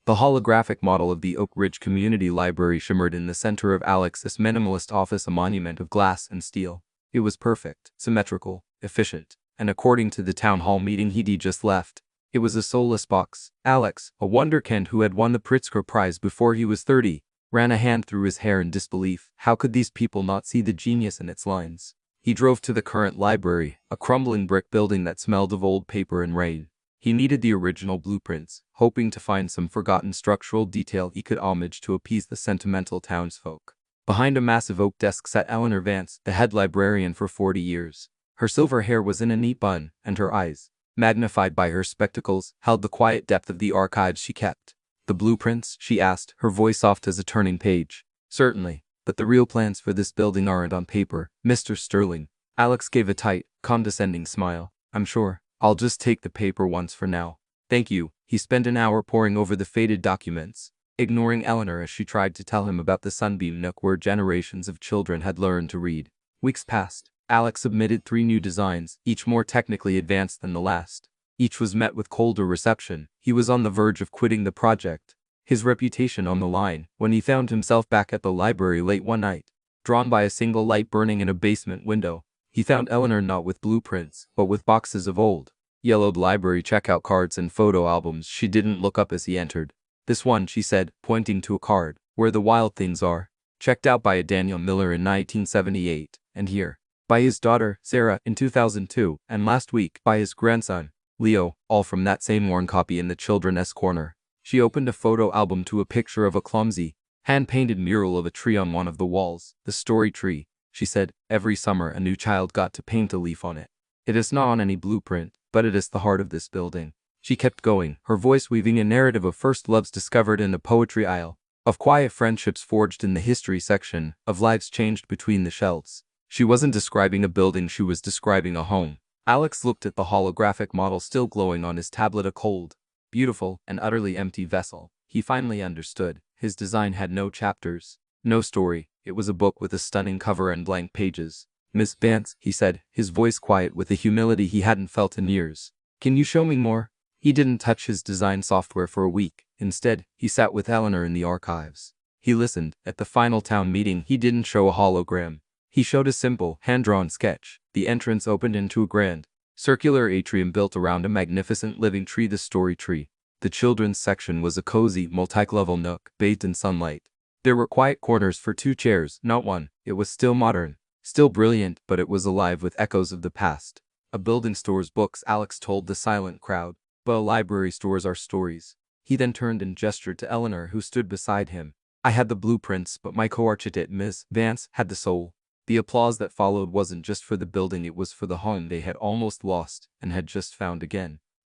The holographic model of the Oak Ridge Community Library shimmered in the center of Alex's minimalist office, a monument of glass and steel. It was perfect, symmetrical, efficient, and according to the town hall meeting he'd just left, it was a soulless box. Alex, a wonderkind who had won the Pritzker Prize before he was 30, ran a hand through his hair in disbelief. How could these people not see the genius in its lines? He drove to the current library, a crumbling brick building that smelled of old paper and rain. He needed the original blueprints, hoping to find some forgotten structural detail he could homage to appease the sentimental townsfolk. Behind a massive oak desk sat Eleanor Vance, the head librarian for 40 years. Her silver hair was in a neat bun, and her eyes, magnified by her spectacles, held the quiet depth of the archives she kept. "The blueprints?" she asked, her voice soft as a turning page. "Certainly, but the real plans for this building aren't on paper, Mr. Sterling." Alex gave a tight, condescending smile. "I'm sure. I'll just take the paper once for now." "Thank you." He spent an hour poring over the faded documents, ignoring Eleanor as she tried to tell him about the Sunbeam Nook where generations of children had learned to read. Weeks passed. Alex submitted 3 new designs, each more technically advanced than the last. Each was met with colder reception. He was on the verge of quitting the project, his reputation on the line, when he found himself back at the library late one night, drawn by a single light burning in a basement window. He found Eleanor not with blueprints, but with boxes of old, yellowed library checkout cards and photo albums she didn't look up as he entered. "This one," she said, pointing to a card, "Where the Wild Things Are, checked out by a Daniel Miller in 1978, and here, by his daughter, Sarah, in 2002, and last week, by his grandson, Leo, all from that same worn copy in the children's corner." She opened a photo album to a picture of a clumsy, hand-painted mural of a tree on one of the walls. "The story tree," she said. "Every summer a new child got to paint a leaf on it. It is not on any blueprint, but it is the heart of this building." She kept going, her voice weaving a narrative of first loves discovered in the poetry aisle, of quiet friendships forged in the history section, of lives changed between the shelves. She wasn't describing a building, she was describing a home. Alex looked at the holographic model still glowing on his tablet, a cold, beautiful, and utterly empty vessel. He finally understood. His design had no chapters, no story. It was a book with a stunning cover and blank pages. "Miss Vance," he said, his voice quiet with a humility he hadn't felt in years, "can you show me more?" He didn't touch his design software for a week. Instead, he sat with Eleanor in the archives. He listened. At the final town meeting, he didn't show a hologram. He showed a simple, hand-drawn sketch. The entrance opened into a grand, circular atrium built around a magnificent living tree, the story tree. The children's section was a cozy, multi-level nook, bathed in sunlight. There were quiet corners for 2 chairs, not one. It was still modern, still brilliant, but it was alive with echoes of the past. "A building stores books," Alex told the silent crowd, "but a library stores our stories." He then turned and gestured to Eleanor, who stood beside him. "I had the blueprints, but my co-architect, Miss Vance, had the soul." The applause that followed wasn't just for the building, it was for the home they had almost lost and had just found again.